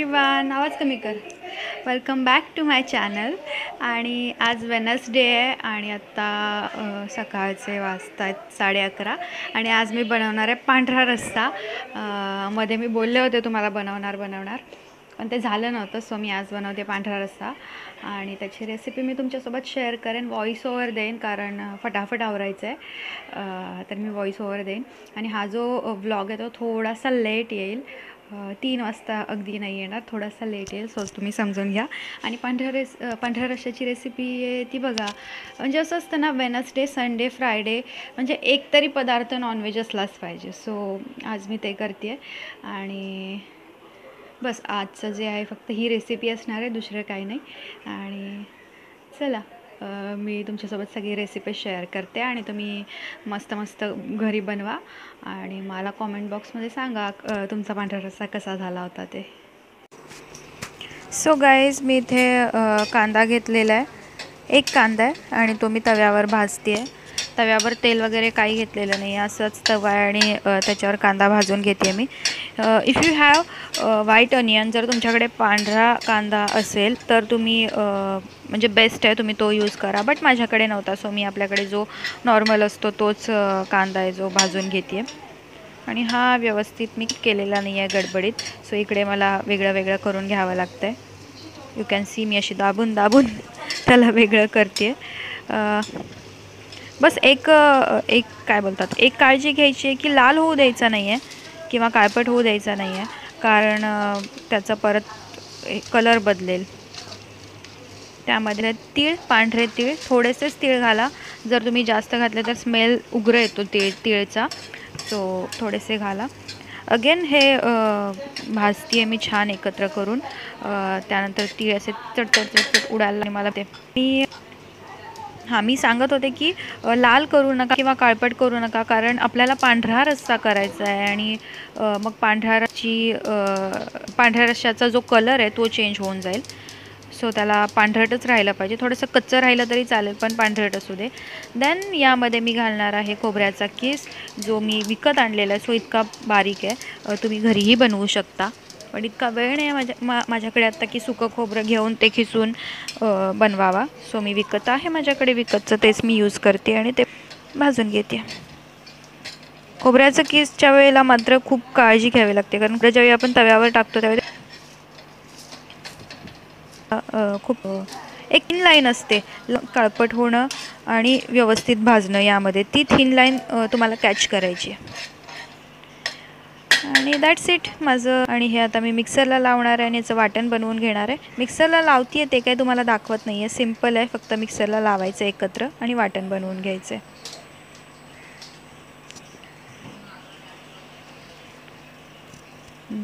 Everyone, आवाज कमी कर. Welcome back to my channel. आणि आज वेनसडे आहे आणि आत्ता सकाळचे वाजत आहेत 11:30 आणि आज मी बनवणार आहे पांढरा रस्सा. मध्ये मी बोलले होते तुम्हाला बनवणार पण ते झालं नव्हतं, सो मी आज बनवते पांढरा रस्सा आणि त्याची रेसिपी मी तुमच्यासोबत शेअर करेन. व्हॉइस ओव्हर देईन कारण फटाफट आवरायचं आहे, तर मी व्हॉइस ओव्हर देईन. आणि हा जो व्लॉग आहे तो थोडासा लेट येईल, 3 वाजता अगदी नाही येणार, थोडासा लेट येईल, सो तुम्ही समजून घ्या. आणि पांढऱ्या रश्श्याची रेसिपी आहे ती बघा. म्हणजे असं असतं ना, वेनसडे, संडे, फ्रायडे म्हणजे एक तरी पदार्थ नॉनव्हेज असलाच पाहिजे. सो आज मी ते करते आहे आणि बस आजचं जे आहे फक्त ही रेसिपी असणार आहे, दुसरं काही नाही. आणि चला, मी तुमच्यासोबत सगळी रेसिपी शेअर करते आणि तुम्ही मस्त मस्त घरी बनवा आणि मला कॉमेंट बॉक्समध्ये सांगा तुमचा पांढरा रस्सा कसा झाला होता ते. सो गाईज, मी इथे कांदा घेतलेला आहे, एक कांदा आहे आणि तो मी तव्यावर भाजते आहे. तव्यावर तेल वगैरे काही घेतलेलं नाही आहे, असंच तवा आहे आणि त्याच्यावर कांदा भाजून घेते आहे मी. If you have white onion, जर तुमच्याकडे पांढरा कांदा असेल तर तुम्ही म्हणजे बेस्ट आहे, तुम्ही तो यूज करा. बट माझ्याकडे नव्हता, सो मी आपल्याकडे जो नॉर्मल असतो तोच कांदा आहे जो भाजून घेते आहे. आणि हा व्यवस्थित मी केलेला नाही आहे गडबडीत, सो इकडे मला वेगळं वेगळं करून घ्यावं लागतं आहे. यू कॅन सी मी अशी दाबून दाबून त्याला वेगळं करते आहे. बस एक काय बोलतात, एक काळजी घ्यायची आहे की लाल होऊ द्यायचा नाही आहे किंवा काळपट होऊ द्यायचा नाही आहे, कारण त्याचा परत कलर बदलेल. त्यामध्ये तीळ, पांढरे तीळ, थोडेसेच तीळ घाला. जर तुम्ही जास्त घातले तर स्मेल उग्र येतो तीळचा, सो थोडेसे घाला. अगेन हे भाजती आहे मी छान एकत्र करून. त्यानंतर तीळ असे चटचट उडायला आणि मला ते मी सांगत होते की लाल करू नका किंवा काळपट करू नका, कारण आपल्याला पांढरा रस्सा करायचा आहे आणि मग पांढऱ्या रश्श्याचा जो कलर आहे तो चेंज होऊन जाईल. सो त्याला पांढरटच राहिलं पाहिजे, थोडंसं कच्चं राहिलं तरी चालेल पण पांढरट असू दे. देन यामध्ये मी घालणार आहे खोबऱ्याचा किस, जो मी विकत आणलेला आहे. सो इतका बारीक आहे, तुम्ही घरीही बनवू शकता, पण इतका वेळ नाही माझ्याकडे आत्ता की सुकं खोबरं घेऊन ते खिसून बनवावा. सो मी विकत आहे माझ्याकडे, विकतचं तेच मी यूज करते आणि ते भाजून घेते. खोबऱ्याचं किसच्या वेळेला मात्र खूप काळजी घ्यावी लागते, कारण ज्यावेळी आपण तव्यावर टाकतो त्यावेळी खूप एक थिन लाईन असते काळपट होणं आणि व्यवस्थित भाजणं, यामध्ये ती थिन लाईन तुम्हाला कॅच करायची आहे. आणि दॅट्स इट माझं. आणि हे आता मी मिक्सरला लावणार आहे आणि याचं वाटण बनवून घेणार आहे. मिक्सरला लावते आहे ते काही तुम्हाला दाखवत नाही आहे, सिम्पल आहे, फक्त मिक्सरला लावायचं एकत्र आणि वाटण बनवून घ्यायचं आहे.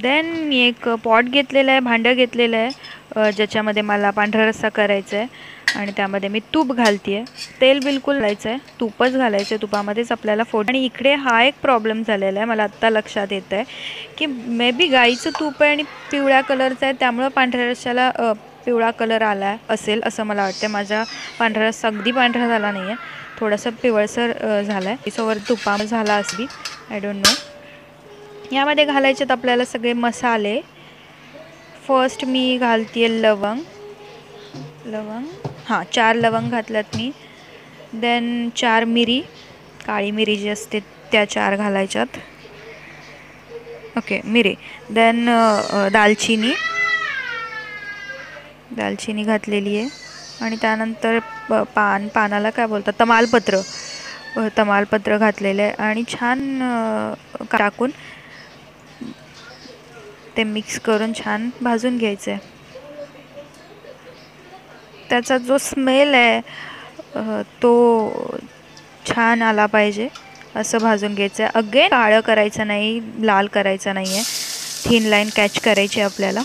देन मी एक पॉट घेतलेलं आहे, भांडं घेतलेलं आहे, ज्याच्यामध्ये मला पांढरा रस्सा करायचा आहे आणि त्यामध्ये मी तूप घालते आहे. तेल बिलकुल घालायचं आहे, तूपच घालायचं आहे, तुपामध्येच आपल्याला आणि इकडे हा एक प्रॉब्लेम झालेला आहे, मला आत्ता लक्षात येतं आहे की मे बी गाईचं तूप आहे आणि पिवळ्या कलरचं आहे, त्यामुळं पांढऱ्या रस्स्याला पिवळा कलर आला असेल असं मला वाटतं. माझा पांढरा रस्सा अगदी पांढरा झाला नाही आहे, थोडासा पिवळसर झाला आहे, सोबत तुपामध्ये झाला असली, आय डोंट नो. यामध्ये घालायचेत आपल्याला सगळे मसाले. फर्स्ट मी घालते लवंग 4 लवंग घातल्यात मी. देन 4 मिरी, काळी मिरी जी असते त्या 4 घालायच्यात, ओके मिरी. देन दालचिनी घातलेली आहे आणि त्यानंतर पानाला काय बोलतात, तमालपत्र घातलेलं आहे आणि छान टाकून ते मिक्स करून छान भाजून घ्यायचं आहे. त्याचा जो स्मेल आहे तो छान आला पाहिजे असं भाजून घ्यायचं आहे. अगेन काळं करायचं नाही, लाल करायचं नाही आहे, थिन लाईन कॅच करायची आपल्याला.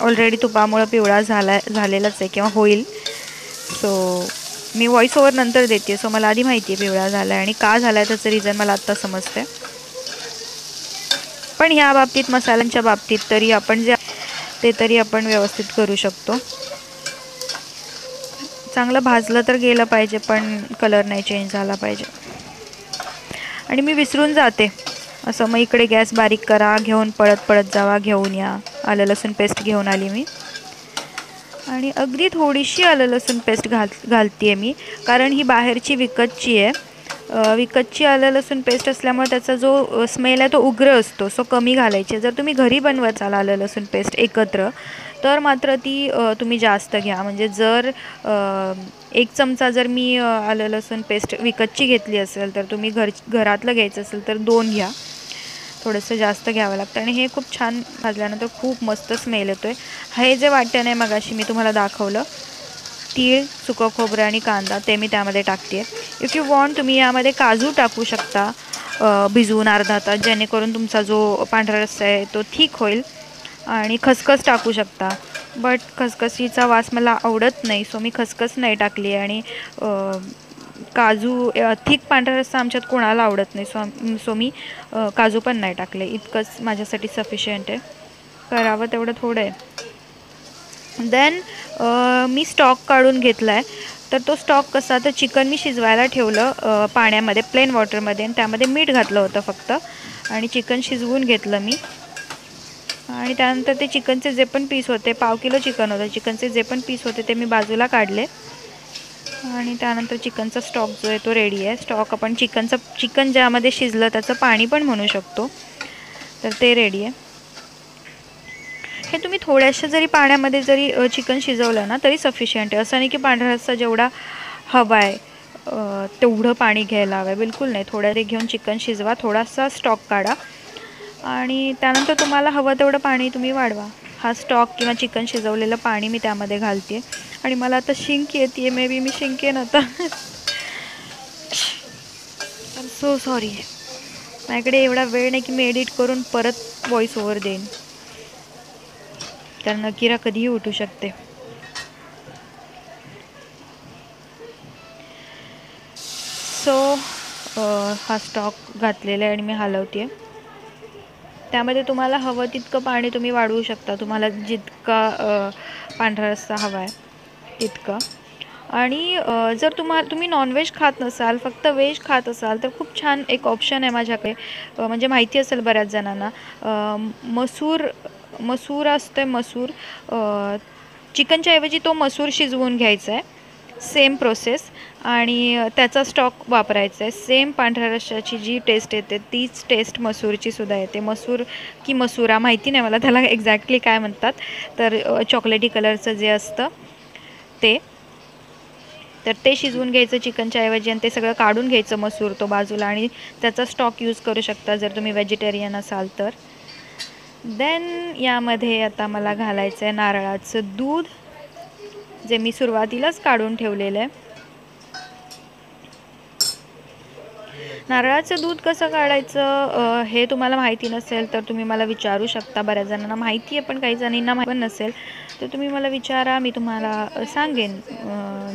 ऑलरेडी तुपामुळं पिवळा झालेलाच आहे किंवा होईल, सो मी व्हॉइस ओव्हर नंतर देते, सो मला आधी माहिती आहे पिवळा झाला आहे आणि का झाला आहे त्याचं रिझन मला आत्ता समजतं आहे. पण ह्या बाबतीत, मसाल्यांच्या बाबतीत तरी आपण व्यवस्थित करू शकतो. चांगलं भाजलं तर गेलं पाहिजे, पण कलर नाही चेंज झाला पाहिजे. आणि मी विसरून जाते असं, मग इकडे गॅस बारीक करा, घेऊन पळत जावा, घेऊन या, आलं लसूण पेस्ट घेऊन आली मी आणि अगदी थोडीशी आलं लसूण पेस्ट घालते आहे मी, कारण ही बाहेरची विकतची आहे. विकतची आलं लसूण पेस्ट असल्यामुळे त्याचा जो स्मेल आहे तो उग्र असतो, सो कमी घालायची. जर तुम्ही घरी बनवत असाल आलं लसूण पेस्ट एकत्र तर मात्र ती तुम्ही जास्त घ्या. म्हणजे जर 1 चमचा जर मी आलं लसूण पेस्ट विकतची घेतली असेल तर तुम्ही घरातलं घ्यायचं असेल तर 2 घ्या. थोडंसं जास्त घ्यावं लागतं आणि हे खूप छान भाजल्यानंतर खूप मस्त स्मेल येतो आहे. हे जे वाटण आहे मगाशी मी तुम्हाला दाखवलं, तीळ, सुकं खोबरं आणि कांदा, ते मी त्यामध्ये टाकते आहे. इफ यू वॉन्ट तुम्ही यामध्ये काजू टाकू शकता भिजवून अर्धा तास, जेणेकरून तुमचा जो पांढरा रस्सा आहे तो थिक होईल. आणि खसखस टाकू शकता, बट खसखसीचा वास मला आवडत नाही, सो मी खसखस नाही टाकली. आणि काजू थिक पांढरा रस्सा आमच्यात कोणाला आवडत नाही, सो मी काजू पण नाही टाकले. इतकंच माझ्यासाठी सफिशियंट आहे. करावं तेवढं थोडं आहे. देन मी स्टॉक काढून घेतला आहे. तर तो स्टॉक कसा, तर चिकन मी शिजवायला ठेवलं पाण्यामध्ये, प्लेन वॉटरमध्ये, आणि त्यामध्ये मीठ घातलं होतं फक्त, आणि चिकन शिजवून घेतलं मी. आणि त्यानंतर ते चिकनचे जे पण पीस होते, 1/2 किलो चिकन होतं, चिकनचे जे पण पीस होते ते मी बाजूला काढले. आणि त्यानंतर चिकनचा स्टॉक जो आहे तो रेडी आहे. स्टॉक आपण चिकन ज्यामध्ये शिजलं त्याचं पाणी पण म्हणू शकतो, तर ते रेडी आहे. हे तुम्ही थोड्याशा जरी पाण्यामध्ये जरी चिकन शिजवलं ना तरी सफिशियंट आहे. असं नाही की पांढरा रस्सा जेवढा हवा आहे तेवढं पाणी घ्यायला हवं आहे, बिलकुल नाही. थोडं ते घेऊन चिकन शिजवा, थोडासा स्टॉक काढा आणि त्यानंतर तुम्हाला हवं तेवढं पाणी तुम्ही वाढवा. हा स्टॉक किंवा चिकन शिजवलेलं पाणी मी त्यामध्ये घालते. आणि मला आता शिंक येते आहे, मे बी मी शिंकेन आता. सो सॉरी, माझ्याकडे एवढा वेळ नाही की मी एडिट करून परत व्हॉइस ओव्हर देईन, कारण किरा कधीही उठू शकते. सो हा स्टॉक घातलेला आहे आणि मी हलवते आहे. त्यामध्ये तुम्हाला हवं तितकं पाणी तुम्ही वाढवू शकता, तुम्हाला जितका पांढरा रस्सा हवा आहे तितका. आणि जर तुम्ही नॉनव्हेज खात नसाल, फक्त व्हेज खात असाल, तर खूप छान एक ऑप्शन आहे माझ्याकडे. म्हणजे माहिती असेल बऱ्याच जणांना, मसूर असते, मसूर चिकनच्या ऐवजी तो मसूर शिजवून घ्यायचा आहे, सेम प्रोसेस, आणि त्याचा स्टॉक वापरायचा आहे. सेम पांढऱ्या रश्श्याची जी टेस्ट येते तीच टेस्ट मसूरची सुद्धा येते. मसूर की मसुरा माहिती नाही मला त्याला एक्झॅक्टली काय म्हणतात, तर चॉकलेटी कलरचं जे असतं ते, तर ते शिजवून घ्यायचं चिकनच्या ऐवजी आणि ते सगळं काढून घ्यायचं मसूर तो बाजूला, आणि त्याचा स्टॉक यूज करू शकता जर तुम्ही व्हेजिटेरियन असाल तर. देन यामध्ये आता मला घालायचं आहे नारळाचं दूध, जे मी सुरुवातीलाच काढून ठेवलेलं आहे. नारळाचं दूध कसं काढायचं हे तुम्हाला माहिती नसेल तर तुम्ही मला विचारू शकता. बऱ्याच जणांना माहिती आहे पण काही जणींना माहिती पण नसेल, तर तुम्ही मला विचारा, मी तुम्हाला सांगेन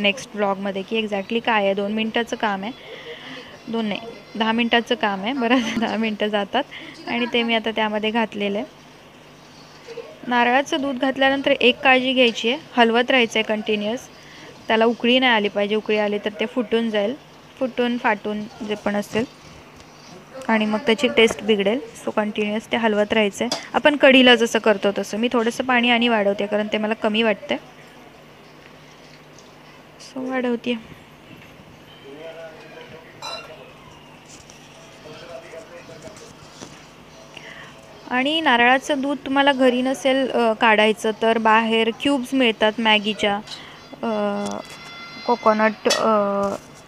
नेक्स्ट ब्लॉगमध्ये की एक्झॅक्टली काय आहे. 2 मिनटाचं काम आहे, 2 नाही 10 मिनटाचं काम आहे, बरं 10 मिनटं जातात. आणि ते मी आता त्यामध्ये घातलेलं आहे. नारळाचं दूध घातल्यानंतर एक काळजी घ्यायची आहे, हलवत राहायचं आहे कंटिन्युअस. त्याला उकळी नाही आली पाहिजे, उकळी आली तर ते फुटून जाईल, फाटून जे पण असेल, आणि मग त्याची टेस्ट बिघडेल. सो कंटिन्युअस ते हलवत राहायचं आहे. आपण कढीला जसं करतो तसं. मी थोडंसं पाणी आणि वाढवते कारण ते मला कमी वाटतं, सो वाढवते. आणि नारळाचं दूध तुम्हाला घरी नसेल काढायचं तर बाहेर क्यूब्स मिळतात मॅगीच्या, कोकोनट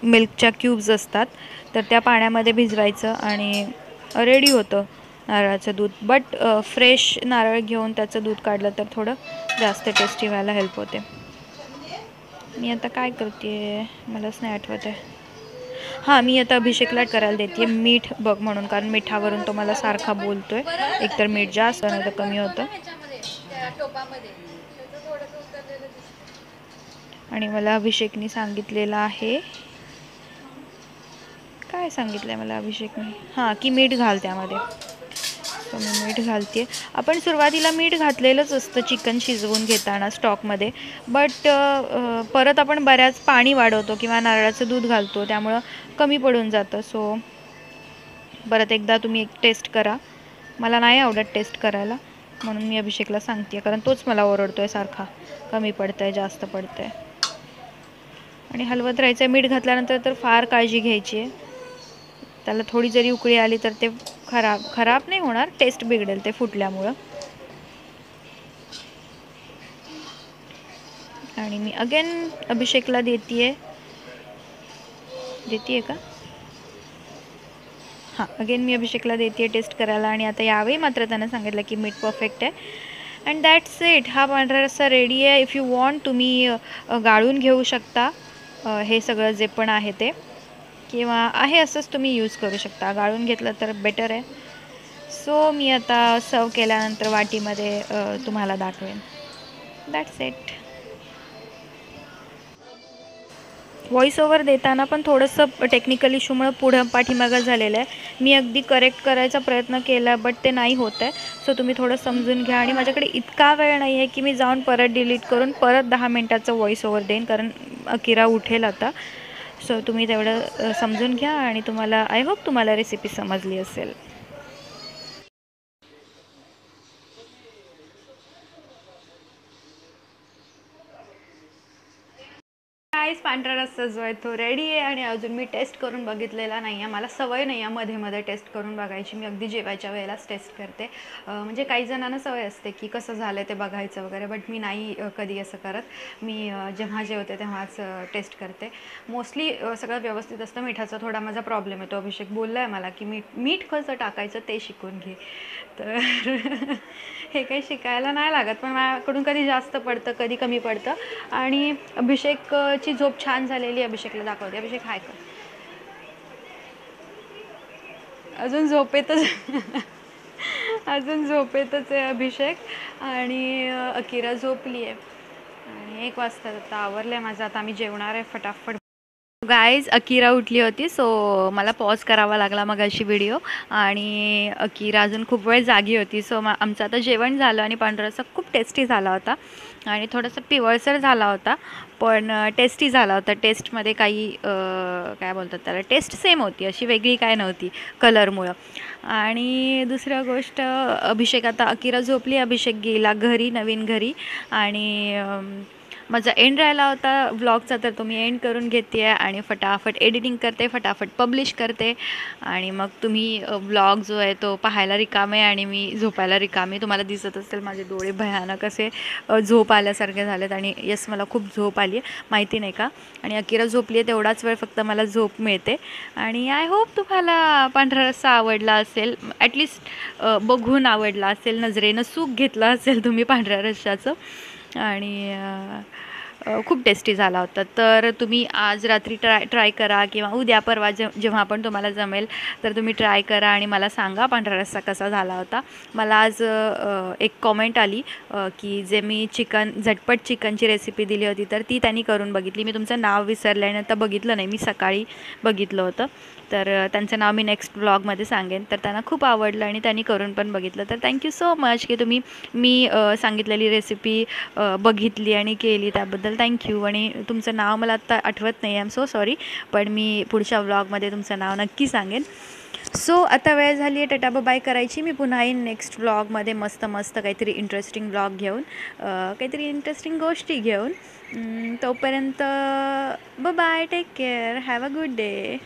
मिल्कच्या क्यूब्स असतात, तर त्या पाण्यामध्ये भिजवायचं आणि रेडी होतं नारळाचं दूध. बट फ्रेश नारळ घेऊन त्याचं दूध काढलं तर थोडं जास्त टेस्टी व्हायला हेल्प होते. मी आता काय करते मलाच नाही आठवत आहे. हां, मी आता अभिषेकला करायला देते मीठ बघ म्हणून, कारण मिठावरून तो मला सारखा बोलतो आहे. एकतर मीठ जास्त नाही तर कमी होतं, आणि मला अभिषेकने सांगितलेलं आहे, काय सांगितलं आहे मला अभिषेकने, हां की मीठ घाल त्यामध्ये. तर मी मीठ घालते. आपण सुरुवातीला मीठ घातलेलंच असतं चिकन शिजवून घेताना स्टॉकमध्ये, बट परत आपण बऱ्याच पाणी वाढवतो किंवा नारळाचं दूध घालतो, त्यामुळं कमी पडून जातं. सो परत एकदा तुम्ही एक टेस्ट करा, मला नाही आवडत टेस्ट करायला, म्हणून मी अभिषेकला सांगते, कारण तोच मला ओरडतोय सारखा, कमी पडतंय जास्त पडतंय. आणि हलवत राहायचं. मीठ घातल्यानंतर तर फार काळजी घ्यायची आहे. त्याला थोडी जरी उकळी आली तर ते खराब नाही होणार, टेस्ट बिघडेल ते फुटल्यामुळं. आणि मी अगेन अभिषेकला देते का हां, अगेन मी अभिषेकला देते टेस्ट करायला. आणि आता यावेळी मात्र त्यानं सांगितलं की मीठ परफेक्ट आहे. And that's it. हा पांढरा रस्सा रेडी आहे. इफ यू वॉन्ट तुम्ही गाळून घेऊ शकता हे सगळं जे पण आहे ते, किंवा आहे असंच तुम्ही यूज करू शकता. गाळून घेतलं तर बेटर आहे. सो मी आता सर्व केल्यानंतर वाटीमध्ये तुम्हाला दाखवेन. That's it. व्हॉईस ओव्हर देताना पण थोडंसं टेक्निकल इश्यूमुळं पुढं पाठीमागं झालेलं आहे. मी अगदी करेक्ट करायचा प्रयत्न केला बट ते नाही होत आहे. सो तुम्ही थोडं समजून घ्या. आणि माझ्याकडे इतका वेळ नाही आहे की मी जाऊन परत डिलीट करून परत 10 मिनटाचं व्हॉईस ओव्हर देईन, कारण अकिरा उठेल आता. सो तुम्ही तेवढं समजून घ्या. आणि तुम्हाला आय होप तुम्हाला रेसिपी समजली असेल. गाईस, पांढरा रस्सा जो आहे तो रेडी आहे. आणि अजून मी टेस्ट करून बघितलेला नाही आहे. मला सवय नाही आहे मध्ये मध्ये टेस्ट करून बघायची. मी अगदी जेवायच्या वेळेलाच टेस्ट करते. म्हणजे काही जणांना सवय असते की कसं झालं आहे ते बघायचं वगैरे, बट मी नाही कधी असं करत. मी जेव्हा जेवते तेव्हाच टेस्ट करते. मोस्टली सगळं व्यवस्थित असतं. मिठाचा थोडा माझा प्रॉब्लेम येतो. अभिषेक बोलला आहे मला की मीठ कसं टाकायचं ते शिकून घे. तर हे काही शिकायला नाही लागत, पण माझ्याकडून कधी जास्त पडतं कधी कमी पडतं. आणि अभिषेकची झोप छान झालेली. अभिषेकला दाखवते. अभिषेक हाय कर. अजून झोपेतच अजून झोपेतच आहे अभिषेक. आणि अकिरा झोपली आहे. आणि 1 वाजता आता आवरलं आहे माझं. आता आम्ही जेवणार आहे फटाफट. गाईज, अकिरा उठली होती, सो मला पॉज करावा लागला मग अशी व्हिडिओ. आणि अकिरा अजून खूप वेळ जागी होती. सो आमचं आता जेवण झालं. आणि पांढरा रस्सा खूप टेस्टी झाला होता. आणि थोडासा पिवळसर झाला होता, पण टेस्टी झाला होता. टेस्टमध्ये काही काय बोलतात त्याला, टेस्ट सेम होती, अशी वेगळी काय नव्हती कलरमुळं. आणि दुसरं गोष्ट, अभिषेक आता अकिरा झोपली. अभिषेक गेला घरी, नवीन घरी. आणि माझा एंड राहिला होता व्लॉगचा, तर तो मी एंड करून घेते आहे. आणि फटाफट एडिटिंग करते, फटाफट पब्लिश करते. आणि मग तुम्ही व्लॉग जो आहे तो पाहायला रिकामे आणि मी झोपायला रिकामे. तुम्हाला दिसत असेल माझे डोळे भयानक असे झोप आल्यासारखे झालेत. आणि येस, मला खूप झोप आली आहे, माहिती नाही का. आणि अकिरा झोपली आहे तेवढाच वेळ फक्त मला झोप मिळते. आणि आय होप तुम्हाला पांढरा रस्सा आवडला असेल, ॲटलिस्ट बघून आवडला असेल, नजरेनं सुख घेतलं असेल तुम्ही पांढऱ्या रस्स्याचं. आणि खूप टेस्टी झाला होता. तर तुम्ही आज रात्री ट्राय करा, किंवा उद्या परवा जेव्हा पण तुम्हाला जमेल तर तुम्ही ट्राय करा. आणि मला सांगा पांढरा रस्सा कसा झाला होता. मला आज एक कॉमेंट आली की जे मी झटपट चिकनची रेसिपी दिली होती तर ती त्यांनी करून बघितली. मी तुमचं नाव विसरले आणि आता बघितलं नाही, मी सकाळी बघितलं होतं. तर त्यांचं नाव मी नेक्स्ट ब्लॉगमध्ये सांगेन. तर त्यांना खूप आवडलं आणि त्यांनी करून पण बघितलं. तर थँक्यू सो मच की तुम्ही मी सांगितलेली रेसिपी बघितली आणि केली, त्याबद्दल थँक्यू. आणि तुमचं नाव मला आत्ता आठवत नाही, आय एम सो सॉरी, पण मी पुढच्या व्लॉगमध्ये तुमचं नाव नक्की सांगेन. सो आता वेळ झाली आहे टाटा बाय करायची. मी पुन्हा येईन नेक्स्ट व्लॉगमध्ये मस्त काहीतरी इंटरेस्टिंग व्लॉग घेऊन, काहीतरी इंटरेस्टिंग गोष्टी घेऊन. तोपर्यंत bye, take care, have a good day.